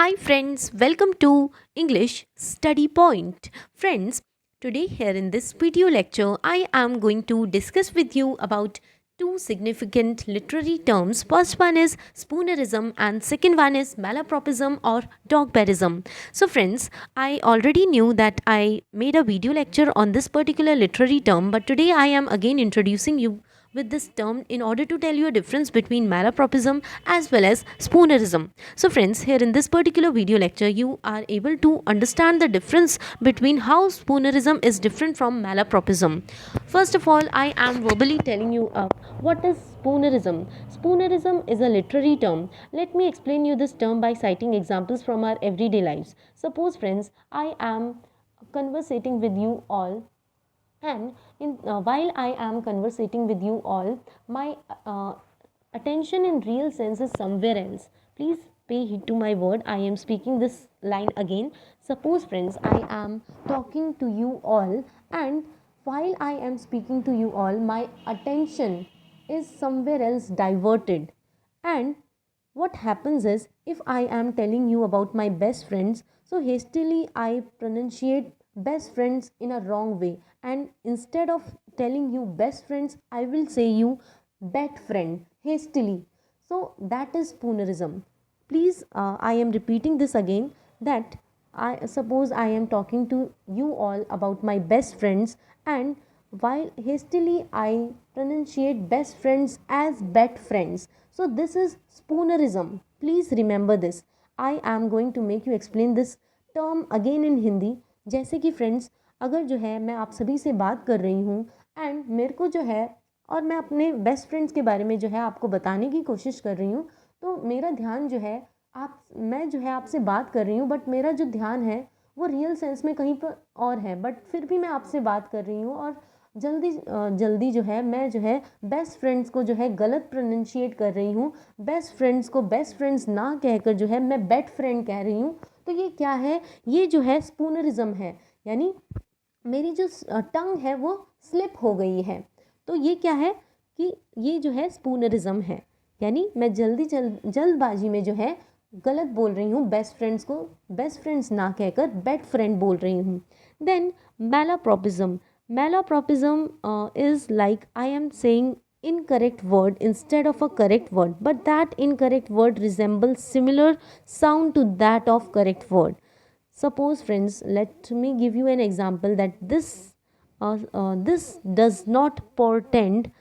Hi friends, welcome to English Study Point. Friends, today here in this video lecture I am going to discuss with you about two significant literary terms. First one is spoonerism and second one is malapropism or dogbearism. So friends, I already knew that I made a video lecture on this particular literary term, but today I am again introducing you with this term in order to tell you a difference between malapropism as well as spoonerism. So friends, here in this particular video lecture you are able to understand the difference between how spoonerism is different from malapropism. First of all, I am verbally telling you what is spoonerism. Spoonerism is a literary term. Let me explain you this term by citing examples from our everyday lives. Suppose friends, I am conversating with you all, and while I am conversating with you all, my attention in real sense is somewhere else. Please pay heed to my word. I am speaking this line again. Suppose friends, I am talking to you all, and while I am speaking to you all, my attention is somewhere else diverted. And what happens is, if I am telling you about my best friends, so hastily I pronunciate best friends in a wrong way, and instead of telling you best friends I will say you bet friend hastily. So that is spoonerism. Please, I am repeating this again, that I suppose I am talking to you all about my best friends, and while hastily I pronunciate best friends as bet friends. So this is spoonerism. Please remember this. I am going to make you explain this term again in Hindi. जैसे कि friends, अगर जो है मैं आप सभी से बात कर रही हूँ एंड मेरे को जो है, और मैं अपने बेस्ट फ्रेंड्स के बारे में जो है आपको बताने की कोशिश कर रही हूँ, तो मेरा ध्यान जो है, मैं जो है आपसे बात कर रही हूँ बट मेरा जो ध्यान है वो रियल सेंस में कहीं पर और है, बट फिर भी मैं आपसे बात कर रही हूँ, और जल्दी जो है मैं जो है बेस्ट फ्रेंड्स को जो है गलत प्रोनाउंशिएट कर रही हूँ, बेस्ट फ्रेंड्स को बेस्ट फ्रेंड्स ना कहकर जो है मैं बेट फ्रेंड कह रही हूँ। तो ये क्या है? ये जो है स्पूनरिज्म है, यानी मेरी जो टंग है वो स्लिप हो गई है। तो ये क्या है कि ये जो है स्पूनरिज्म है, यानी मैं जल्दबाजी में जो है गलत बोल रही हूँ, बेस्ट फ्रेंड्स को बेस्ट फ्रेंड्स ना कहकर बेट फ्रेंड बोल रही हूँ। Then malapropism is like I am saying incorrect word instead of a correct word, but that incorrect word resembles similar sound to that of correct word. Suppose friends, let me give you an example that this does not portend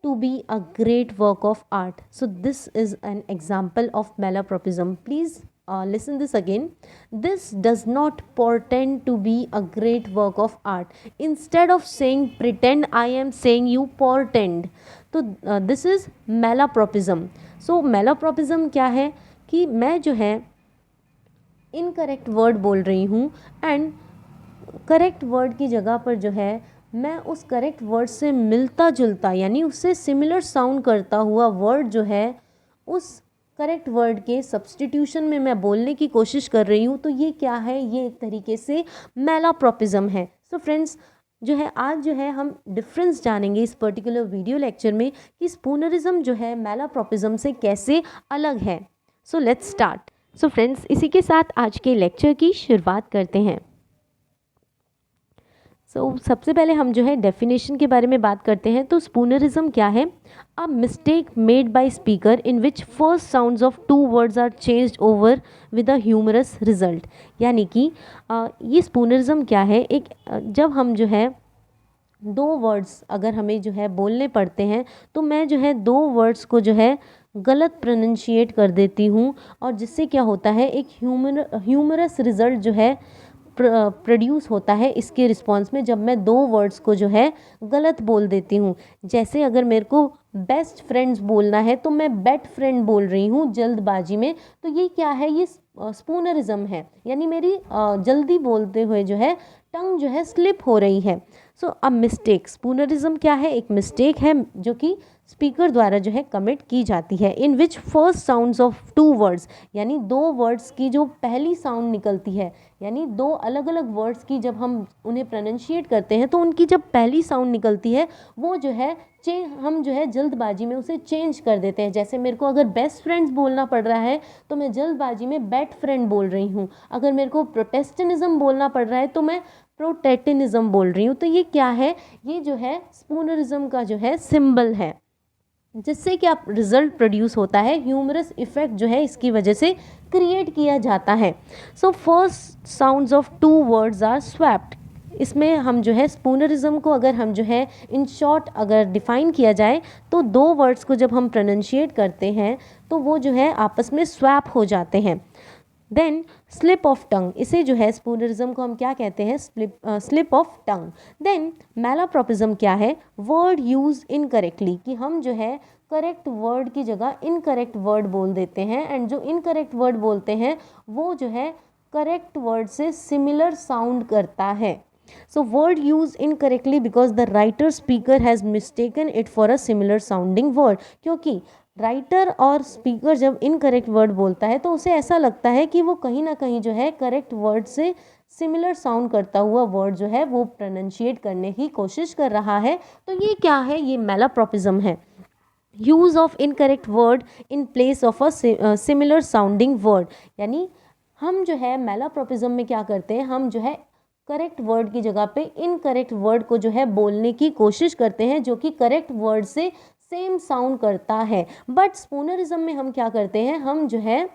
to be a great work of art. So this is an example of malapropism. Please listen this again. This does not portend to be a great work of art. Instead of saying pretend, I am saying you portend. तो this is malapropism. So malapropism क्या है कि मैं जो है incorrect word बोल रही हूँ, एंड करेक्ट वर्ड की जगह पर जो है मैं उस करेक्ट वर्ड से मिलता जुलता, यानी उससे सिमिलर साउंड करता हुआ वर्ड जो है उस करेक्ट वर्ड के सब्सटीट्यूशन में मैं बोलने की कोशिश कर रही हूँ। तो ये क्या है? ये एक तरीके से मैलाप्रोपिज्म है। सो फ्रेंड्स, जो है आज जो है हम डिफरेंस जानेंगे इस पर्टिकुलर वीडियो लेक्चर में कि स्पूनरिज्म जो है मैलाप्रोपिज्म से कैसे अलग है। So let's start. So friends, इसी के साथ आज के लेक्चर की शुरुआत करते हैं। सबसे पहले हम जो है डेफिनेशन के बारे में बात करते हैं। तो स्पूनरिज्म क्या है? A mistake made by speaker in which first sounds of two words are changed over with a humorous result. यानी कि ये स्पूनरिज्म क्या है? जब हम जो है दो वर्ड्स अगर हमें जो है बोलने पड़ते हैं, तो मैं जो है दो वर्ड्स को जो है गलत प्रोनाउंशिएट कर देती हूँ, और जिससे क्या होता है, एक ह्यूमरस रिजल्ट जो है प्रोड्यूस होता है इसके रिस्पॉन्स में, जब मैं दो वर्ड्स को जो है गलत बोल देती हूँ। जैसे अगर मेरे को बेस्ट फ्रेंड्स बोलना है तो मैं बेट फ्रेंड बोल रही हूँ जल्दबाजी में। तो ये क्या है? ये स्पूनरिज्म है, यानी मेरी जल्दी बोलते हुए जो है टंग जो है स्लिप हो रही है। सो अ मिस्टेक, स्पूनरिज्म क्या है? एक मिस्टेक है जो कि स्पीकर द्वारा जो है कमिट की जाती है। In which first sounds of two words, यानी दो वर्ड्स की जो पहली साउंड निकलती है, यानी दो अलग अलग वर्ड्स की जब हम उन्हें प्रोनाउंशिएट करते हैं तो उनकी जब पहली साउंड निकलती है वो जो है हम जो है जल्दबाजी में उसे चेंज कर देते हैं। जैसे मेरे को अगर बेस्ट फ्रेंड्स बोलना पड़ रहा है तो मैं जल्दबाजी में बेट फ्रेंड बोल रही हूँ। अगर मेरे को प्रोटेस्टेनिज्म बोलना पड़ रहा है तो मैं प्रोटेटिनिज्म बोल रही हूँ। तो ये क्या है, ये जो है स्पूनरिज्म का जो है सिंबल है, जिससे कि आप रिजल्ट प्रोड्यूस होता है, ह्यूमरस इफेक्ट जो है इसकी वजह से क्रिएट किया जाता है। So first sounds of two words are swapped. इसमें हम जो है स्पूनरिज्म को अगर हम जो है इन शॉर्ट अगर डिफाइन किया जाए तो दो वर्ड्स को जब हम प्रोनाउंशिएट करते हैं तो वो जो है आपस में स्वैप हो जाते हैं। देन स्लिप ऑफ टंग, इसे जो है स्पूनरिज्म को हम क्या कहते हैं, स्लिप ऑफ टंग। देन मैलाप्रॉपिज्म क्या है, वर्ड यूज इनकरेक्टली, कि हम जो है करेक्ट वर्ड की जगह इनकरेक्ट वर्ड बोल देते हैं, एंड जो इनकरेक्ट वर्ड बोलते हैं वो जो है करेक्ट वर्ड से सिमिलर साउंड करता है। So word used incorrectly because the writer speaker has mistaken it for a similar sounding word। क्योंकि राइटर और स्पीकर जब इनकरेक्ट वर्ड बोलता है तो उसे ऐसा लगता है कि वो कहीं ना कहीं जो है करेक्ट वर्ड से सिमिलर साउंड करता हुआ वर्ड जो है वो प्रोनाउंशिएट करने की कोशिश कर रहा है। तो ये क्या है, ये मैलाप्रॉपिज्म है। Use of incorrect word in place of a similar sounding word, यानी हम जो है मैलाप्रॉपिज्म में क्या करते हैं, हम जो है करेक्ट वर्ड की जगह पे इनकरेक्ट वर्ड को जो है बोलने की कोशिश करते हैं जो कि करेक्ट वर्ड से सेम साउंड करता है। बट स्पूनरिज्म में हम क्या करते हैं, हम जो है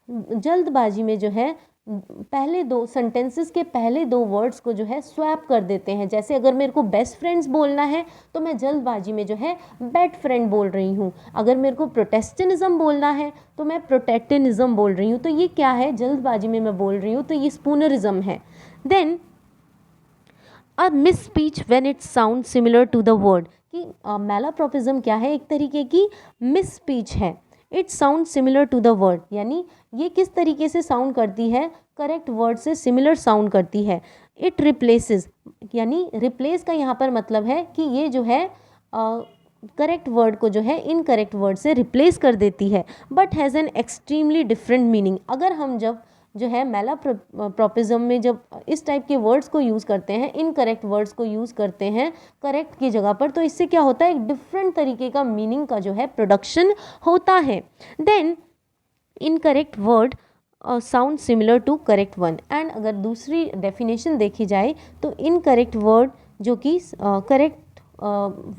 जल्दबाजी में जो है पहले दो सेंटेंसेस के पहले दो वर्ड्स को जो है स्वैप कर देते हैं। जैसे अगर मेरे को बेस्ट फ्रेंड्स बोलना है तो मैं जल्दबाजी में जो है बेट फ्रेंड बोल रही हूँ। अगर मेरे को प्रोटेस्टेनिज्म बोलना है तो मैं प्रोटेक्टिनिज्म बोल रही हूँ। तो ये क्या है, जल्दबाजी में मैं बोल रही हूँ, तो ये स्पूनरिज्म है। Then a mis speech when it sound similar to the word, कि मैलाप्रॉपिज्म क्या है, एक तरीके की मिस स्पीच है। It sound similar to the word, यानी ये किस तरीके से साउंड करती है, करेक्ट वर्ड से सिमिलर साउंड करती है। इट रिप्लेसेस, यानी रिप्लेस का यहाँ पर मतलब है कि ये जो है करेक्ट वर्ड को जो है इनकरेक्ट वर्ड से रिप्लेस कर देती है। But has an extremely different meaning. अगर हम जब जो है मैलाप्रॉपिज्म में जब इस टाइप के वर्ड्स को यूज़ करते हैं, इनकरेक्ट वर्ड्स को यूज़ करते हैं करेक्ट की जगह पर, तो इससे क्या होता है, एक डिफरेंट तरीके का मीनिंग का जो है प्रोडक्शन होता है। Then incorrect word sound similar to correct one. And अगर दूसरी डेफिनेशन देखी जाए तो इनकरेक्ट वर्ड जो कि करेक्ट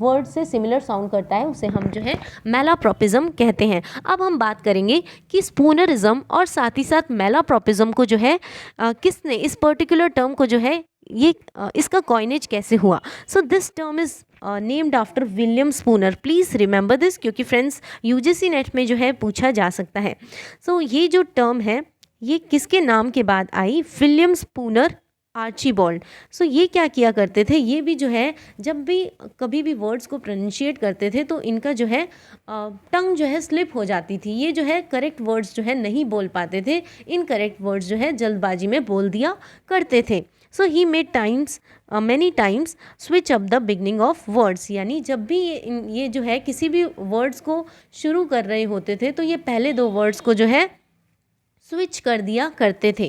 वर्ड से सिमिलर साउंड करता है उसे हम जो है मैलाप्रॉपिज्म कहते हैं। अब हम बात करेंगे कि स्पूनरिज्म और साथ ही साथ मैलाप्रॉपिज्म को जो है किसने, इस पर्टिकुलर टर्म को जो है ये इसका कॉइनेज कैसे हुआ। So this term is named after William Spooner. Please remember this, क्योंकि फ्रेंड्स यूजीसी नेट में जो है पूछा जा सकता है। सो ये जो टर्म है ये किसके नाम के बाद आई, विलियम स्पूनर आर्चीबॉल्ड। सो ये क्या किया करते थे, ये भी जो है जब भी कभी भी वर्ड्स को प्रोनाउंशिएट करते थे तो इनका जो है टंग जो है स्लिप हो जाती थी। ये जो है करेक्ट वर्ड्स जो है नहीं बोल पाते थे, इनकरेक्ट वर्ड्स जो है जल्दबाजी में बोल दिया करते थे। So he made times many times switch up the beginning of words, यानी जब भी ये जो है किसी भी वर्ड्स को शुरू कर रहे होते थे तो ये पहले दो वर्ड्स को जो है स्विच कर दिया करते थे।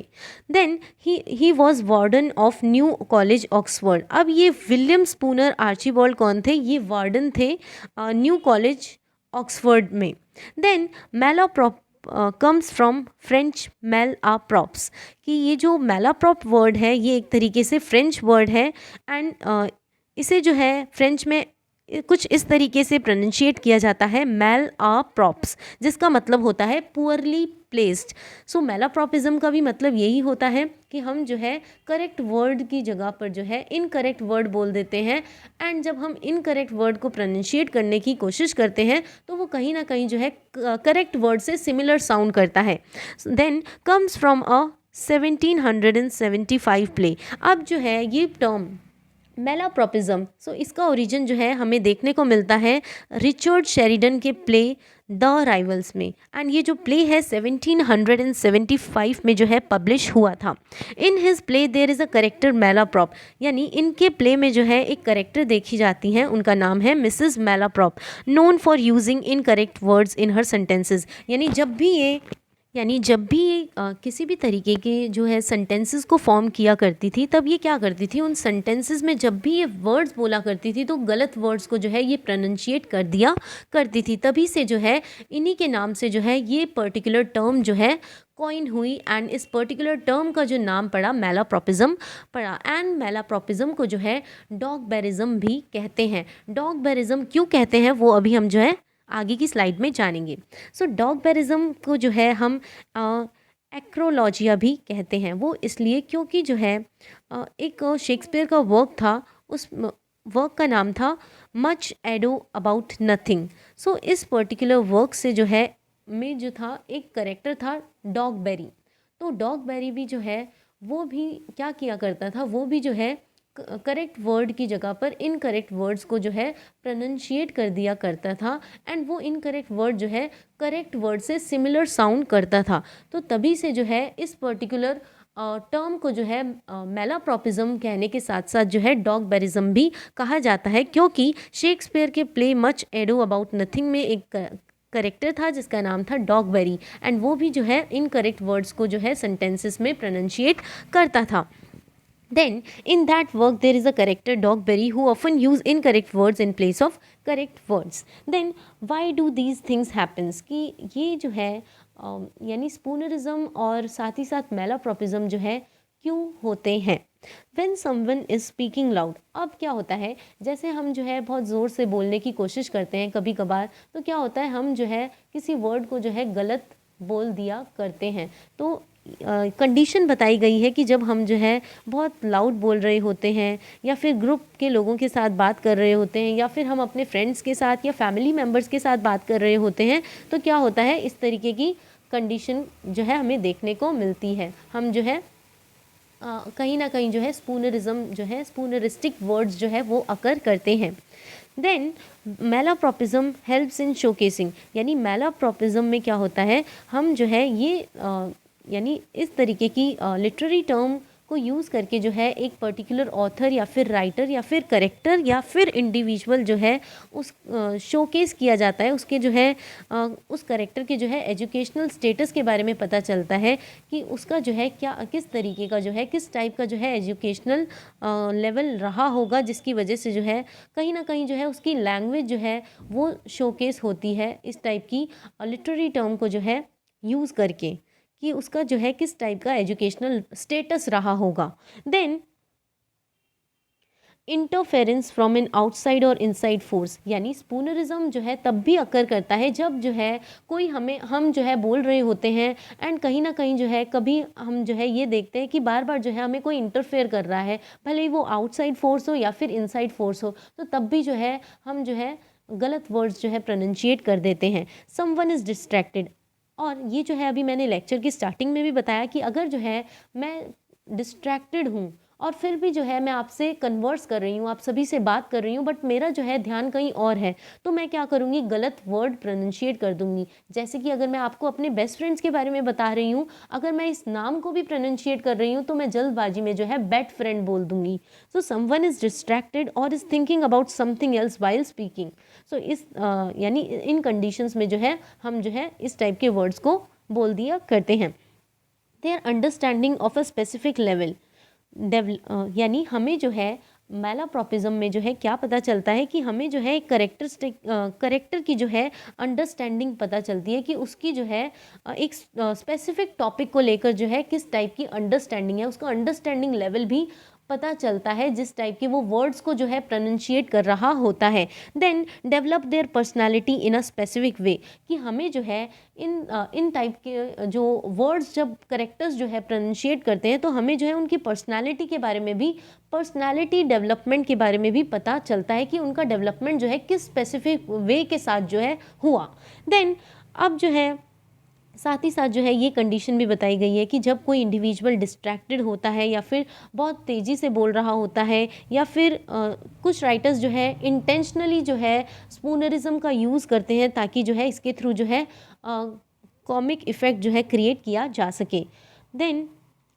Then he was warden of New College Oxford. अब ये विलियम स्पूनर आर्चीबॉल्ड कौन थे, ये वार्डन थे न्यू कॉलेज ऑक्सफोर्ड में। Then Malaprop comes from French mal a propos, कि ये जो मैलाप्रॉप वर्ड है ये एक तरीके से फ्रेंच वर्ड है एंड इसे जो है फ्रेंच में कुछ इस तरीके से प्रोनाउंशिएट किया जाता है मेल आ प्रॉप्स, जिसका मतलब होता है पुअरली प्लेस्ड। सो मैलाप्रॉपिज्म का भी मतलब यही होता है कि हम जो है करेक्ट वर्ड की जगह पर जो है इनकरेक्ट वर्ड बोल देते हैं, एंड जब हम इनकरेक्ट वर्ड को प्रोनाउंशिएट करने की कोशिश करते हैं तो वो कहीं ना कहीं जो है करेक्ट वर्ड से सिमिलर साउंड करता है। Then comes from a 1775 play. अब जो है ये टर्म मैलाप्रॉपिज्म, सो इसका ओरिजिन जो है हमें देखने को मिलता है रिचर्ड शेरिडन के प्ले द राइवल्स में, एंड ये जो प्ले है 1775 में जो है पब्लिश हुआ था। In his play there is a character Malaprop, यानी इनके प्ले में जो है एक करेक्टर देखी जाती हैं, उनका नाम है Mrs Malaprop, known for using incorrect words in her sentences. यानी जब भी ये किसी भी तरीके के जो है सेंटेंसेस को फॉर्म किया करती थी, तब ये क्या करती थी, उन सेंटेंसेस में जब भी ये वर्ड्स बोला करती थी तो गलत वर्ड्स को जो है ये प्रोनाउंशिएट कर दिया करती थी। तभी से जो है इन्हीं के नाम से जो है ये पर्टिकुलर टर्म जो है कॉइन हुई, एंड इस पर्टिकुलर टर्म का जो नाम पड़ा मैलाप्रॉपिज्म पड़ा। एंड मैलाप्रॉपिज्म को जो है डॉगबेरिज्म भी कहते हैं। डॉगबेरिज्म क्यों कहते हैं वो अभी हम जो है आगे की स्लाइड में जानेंगे। सो डॉगबेरिज्म को जो है हम एक्रोलॉजिया भी कहते हैं। वो इसलिए क्योंकि जो है एक शेक्सपियर का वर्क था, उस वर्क का नाम था मच एडो अबाउट नथिंग। सो इस पर्टिकुलर वर्क से जो है में जो था एक करेक्टर था डॉगबेरी। तो डॉगबेरी भी जो है वो भी क्या किया करता था, वो भी जो है करेक्ट वर्ड की जगह पर इनकरेक्ट वर्ड्स को जो है प्रोनाउंशिएट कर दिया करता था, एंड वो इनकरेक्ट वर्ड जो है करेक्ट वर्ड से सिमिलर साउंड करता था। तो तभी से जो है इस पर्टिकुलर टर्म को जो है मैलाप्रॉपिज्म कहने के साथ साथ जो है डॉगबेरिज्म भी कहा जाता है, क्योंकि शेक्सपियर के play much ado about nothing में एक करेक्टर था जिसका नाम था डॉगबेरी, एंड वो भी जो है इनकरेक्ट वर्ड्स को जो है सेंटेंसेस में प्रोनाउंशिएट करता था। Then, in that work, there is a character Dogberry who often use incorrect words in place of correct words. Then, why do these things happens? कि ये जो है यानी स्पूनरिज्म और साथ ही साथ मैलाप्रॉपिज्म जो है क्यों होते हैं। When someone is speaking loud, अब क्या होता है, जैसे हम जो है बहुत ज़ोर से बोलने की कोशिश करते हैं कभी कभार, तो क्या होता है हम जो है किसी वर्ड को जो है गलत बोल दिया करते हैं। तो कंडीशन बताई गई है कि जब हम जो है बहुत लाउड बोल रहे होते हैं, या फिर ग्रुप के लोगों के साथ बात कर रहे होते हैं, या फिर हम अपने फ्रेंड्स के साथ या फैमिली मेम्बर्स के साथ बात कर रहे होते हैं, तो क्या होता है इस तरीके की कंडीशन जो है हमें देखने को मिलती है। हम जो है कहीं ना कहीं जो है स्पूनरिज्म जो है स्पूनरिस्टिक वर्ड्स जो है वो अकर करते हैं। देन मैलाप्रॉपिज्म हेल्प्स इन शोकेसिंग, यानी मैलाप्रॉपिज्म में क्या होता है, हम जो है ये यानी इस तरीके की लिटरेरी टर्म को यूज़ करके जो है एक पर्टिकुलर ऑथर या फिर राइटर या फिर करेक्टर या फिर इंडिविजुअल जो है उस शोकेस किया जाता है, उसके जो है उस करेक्टर के जो है एजुकेशनल स्टेटस के बारे में पता चलता है कि उसका जो है क्या किस तरीके का जो है किस टाइप का जो है एजुकेशनल लेवल रहा होगा, जिसकी वजह से जो है कहीं ना कहीं जो है उसकी लैंग्वेज जो है वो शोकेस होती है इस टाइप की लिटरेरी टर्म को जो है यूज़ करके, कि उसका जो है किस टाइप का एजुकेशनल स्टेटस रहा होगा। Then interference from an outside और इनसाइड फोर्स, यानी स्पूनरिज्म जो है तब भी अकर करता है जब जो है कोई हम जो है बोल रहे होते हैं, एंड कहीं ना कहीं जो है कभी हम जो है ये देखते हैं कि बार बार जो है हमें कोई इंटरफेयर कर रहा है, भले ही वो आउटसाइड फोर्स हो या फिर इनसाइड फोर्स हो, तो तब भी जो है हम जो है गलत वर्ड्स जो है प्रोनाउंशिएट कर देते हैं। समवन इज़ डिस्ट्रैक्टेड, और ये जो है अभी मैंने लेक्चर की स्टार्टिंग में भी बताया कि अगर जो है मैं डिस्ट्रैक्टेड हूँ और फिर भी जो है मैं आपसे कन्वर्स कर रही हूँ, आप सभी से बात कर रही हूँ, बट मेरा जो है ध्यान कहीं और है, तो मैं क्या करूँगी, गलत वर्ड प्रोनाउंशिएट कर दूँगी। जैसे कि अगर मैं आपको अपने बेस्ट फ्रेंड्स के बारे में बता रही हूँ, अगर मैं इस नाम को भी प्रोनाउंशिएट कर रही हूँ तो मैं जल्दबाजी में जो है बेड फ्रेंड बोल दूँगी। सो समवन इज़ डिस्ट्रैक्टेड और is thinking about something else while speaking. So इस यानी इन कंडीशंस में जो है हम जो है इस टाइप के वर्ड्स को बोल दिया करते हैं। Their understanding of a specific level, यानी हमें जो है मैलाप्रॉपिज्म में जो है क्या पता चलता है कि हमें जो है एक करेक्टर की जो है अंडरस्टैंडिंग पता चलती है कि उसकी जो है एक स्पेसिफिक टॉपिक को लेकर जो है किस टाइप की अंडरस्टैंडिंग है, उसका अंडरस्टैंडिंग लेवल भी पता चलता है जिस टाइप के वो वर्ड्स को जो है प्रोनाउंशिएट कर रहा होता है। Then develop their personality in a specific way, कि हमें जो है इन टाइप के जो वर्ड्स जब करेक्टर्स जो है प्रोनाउंशिएट करते हैं तो हमें जो है उनकी पर्सनालिटी के बारे में भी, पर्सनालिटी डेवलपमेंट के बारे में भी पता चलता है कि उनका डेवलपमेंट जो है किस स्पेसिफिक वे के साथ जो है हुआ। देन अब जो है साथ ही साथ जो है ये कंडीशन भी बताई गई है कि जब कोई इंडिविजुअल डिस्ट्रैक्टेड होता है या फिर बहुत तेज़ी से बोल रहा होता है या फिर कुछ राइटर्स जो है इंटेंशनली जो है स्पूनरिज्म का यूज़ करते हैं ताकि जो है इसके थ्रू जो है कॉमिक इफ़ेक्ट जो है क्रिएट किया जा सके। देन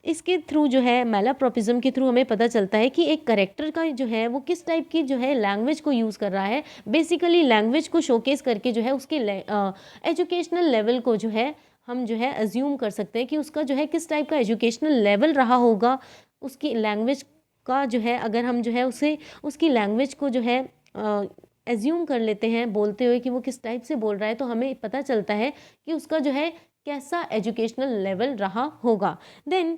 इसके थ्रू जो है मैलाप्रॉपिज्म के थ्रू हमें पता चलता है कि एक करेक्टर का जो है वो किस टाइप की जो है लैंग्वेज को यूज़ कर रहा है। बेसिकली लैंग्वेज को शोकेस करके जो है उसके एजुकेशनल लेवल को जो है हम जो है अज्यूम कर सकते हैं कि उसका जो है किस टाइप का एजुकेशनल लेवल रहा होगा। उसकी लैंग्वेज का जो है अगर हम जो है उसे उसकी लैंग्वेज को जो है एज्यूम कर लेते हैं बोलते हुए कि वो किस टाइप से बोल रहा है, तो हमें पता चलता है कि उसका जो है कैसा एजुकेशनल लेवल रहा होगा। Then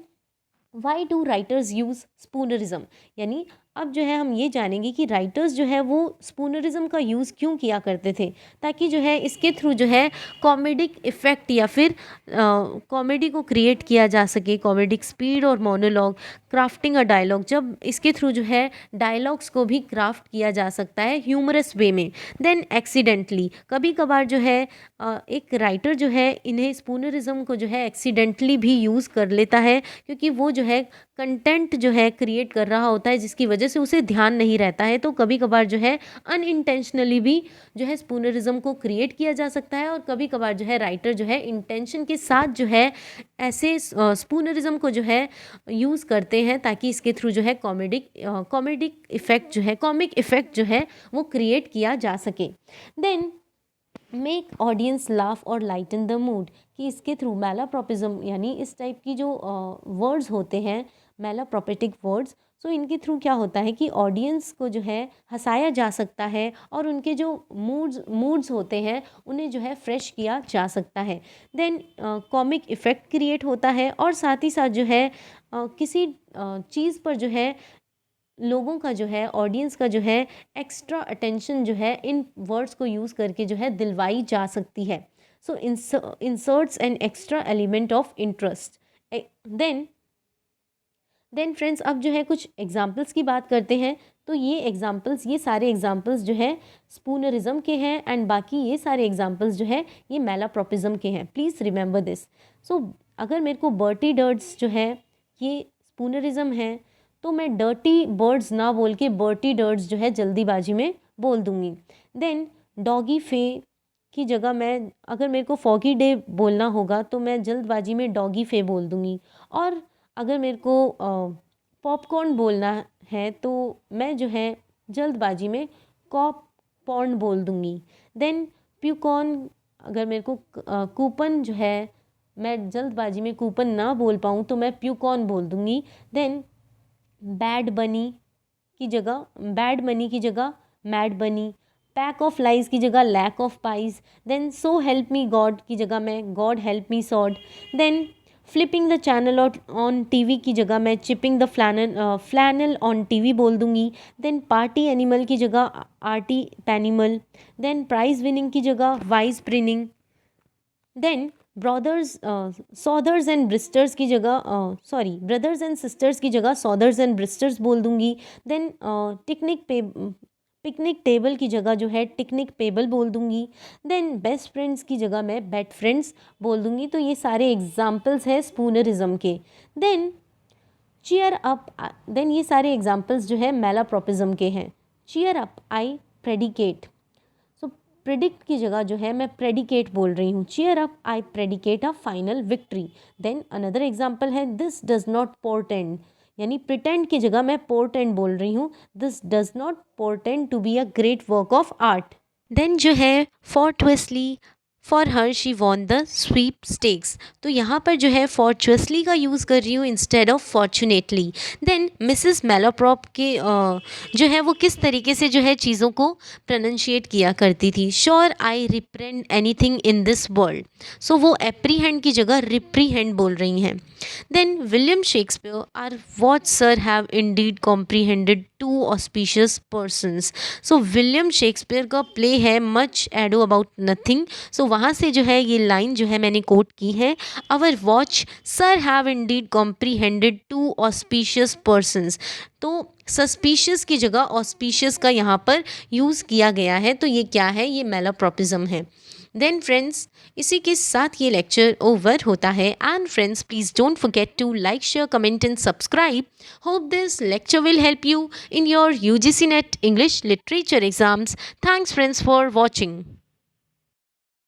why do writers use spoonerism, यानी अब जो है हम ये जानेंगे कि राइटर्स जो है वो स्पूनरिज्म का यूज़ क्यों किया करते थे, ताकि जो है इसके थ्रू जो है कॉमेडिक इफ़ेक्ट या फिर कॉमेडी को क्रिएट किया जा सके, कॉमेडिक स्पीड और मोनोलॉग, क्राफ्टिंग अ डायलॉग, जब इसके थ्रू जो है डायलॉग्स को भी क्राफ्ट किया जा सकता है ह्यूमरस वे में। देन एक्सीडेंटली, कभी कभार जो है एक राइटर जो है इन्हें स्पूनरिज्म को जो है एक्सीडेंटली भी यूज़ कर लेता है, क्योंकि वो जो है कंटेंट जो है क्रिएट कर रहा होता है जिसकी वजह से उसे ध्यान नहीं रहता है। तो कभी कभार जो है अनइंटेंशनली भी जो है स्पूनरिज्म को क्रिएट किया जा सकता है, और कभी कभार जो है राइटर जो है इंटेंशन के साथ जो है ऐसे स्पूनरिज्म को जो है यूज़ करते हैं ताकि इसके थ्रू जो है कॉमेडिक इफ़ेक्ट जो है कॉमिक इफ़ेक्ट जो है वो क्रिएट किया जा सके। देन मेक ऑडियंस लाफ और लाइटन द मूड, कि इसके थ्रू मैलाप्रॉपिज्म यानी इस टाइप की जो वर्ड्स होते हैं मैलाप्रॉपेटिक वर्ड्स, सो इनके थ्रू क्या होता है कि ऑडियंस को जो है हंसाया जा सकता है और उनके जो मूड्स होते हैं उन्हें जो है फ्रेश किया जा सकता है। देन कॉमिक इफ़ेक्ट क्रिएट होता है, और साथ ही साथ जो है किसी चीज़ पर जो है लोगों का जो है ऑडियंस का जो है एक्स्ट्रा अटेंशन जो है इन वर्ड्स को यूज़ करके जो है दिलवाई जा सकती है। So inserts an extra element of interest. Then friends अब जो है कुछ एग्जाम्पल्स की बात करते हैं। तो ये सारे एग्जाम्पल्स जो है स्पूनरिज्म के हैं, एंड बाकी ये सारे एग्जाम्पल्स जो है ये मैलाप्रॉपिज्म के हैं। Please remember this. सो अगर मेरे को बर्टी डर्ट्स जो है ये स्पूनरिज्म है, तो मैं डर्टी बर्ड्स ना बोल के बर्टी डर्ट्स जो है जल्दीबाजी में बोल दूंगी। देन डॉगी फे की जगह मैं, अगर मेरे को फॉगी डे बोलना होगा तो मैं जल्दबाजी में डॉगी फे बोल दूंगी। और अगर मेरे को पॉपकॉर्न बोलना है तो मैं जो है जल्दबाजी में कॉप पॉर्न बोल दूंगी। देन प्यूकॉर्न, अगर मेरे को कूपन जो है मैं जल्दबाजी में कूपन ना बोल पाऊँ तो मैं प्यूकॉर्न बोल दूंगी। देन बैड मनी की जगह मैड बनी, पैक ऑफ लाइज की जगह lack of pies. Then so help me God की जगह मैं God help me sod. Then flipping the channel on TV की जगह मैं chipping the flannel on TV बोल दूंगी। देन पार्टी एनिमल की जगह arty panimal. Then prize winning की जगह wise prinning. Then brothers and bristers की जगह ब्रदर्स एंड सिस्टर्स की जगह सॉदर्स एंड ब्रिस्टर्स बोल दूंगी। देन पिकनिक टेबल की जगह जो है टिकनिक पेबल बोल दूंगी। देन बेस्ट फ्रेंड्स की जगह मैं बेट फ्रेंड्स बोल दूंगी। तो ये सारे एग्जाम्पल्स हैं स्पूनरिज्म के। देन चीयर अप, देन ये सारे एग्जाम्पल्स जो है मैलाप्रॉपिज्म के हैं। Cheer up I predicate, predict की जगह जो है मैं प्रेडिकेट बोल रही हूँ। Cheer up I predicate a final victory. Then another example है दिस डज नॉट पोर्टेंड, यानी प्रिटेंड की जगह मैं पोर्टेंड बोल रही हूँ। This does not portend to be a great work of art. Then जो है fortuitously, for her she won the sweepstakes, तो यहाँ पर जो है फॉर्चुअसली का यूज़ कर रही हूँ instead of fortunately. Then Mrs Malaprop के जो है वो किस तरीके से जो है चीज़ों को प्रोनंशिएट किया करती थी। Sure I reprehend anything in this world, so वो एप्रीहेंड की जगह रिप्रीहेंड बोल रही हैं। Then William Shakespeare are what sir have indeed comprehended two auspicious persons, so William Shakespeare का प्ले है much ado about nothing. So वहाँ से जो है ये लाइन जो है मैंने कोट की है, our watch sir have indeed comprehended two auspicious persons, तो सस्पिशियस की जगह ऑस्पिशियस का यहाँ पर यूज़ किया गया है। तो ये क्या है, ये मैलाप्रॉपिज्म है। देन फ्रेंड्स, इसी के साथ ये लेक्चर ओवर होता है। And friends, please don't forget to like, share, comment and subscribe. Hope this lecture will help you in your UGC NET English Literature exams. Thanks friends for watching.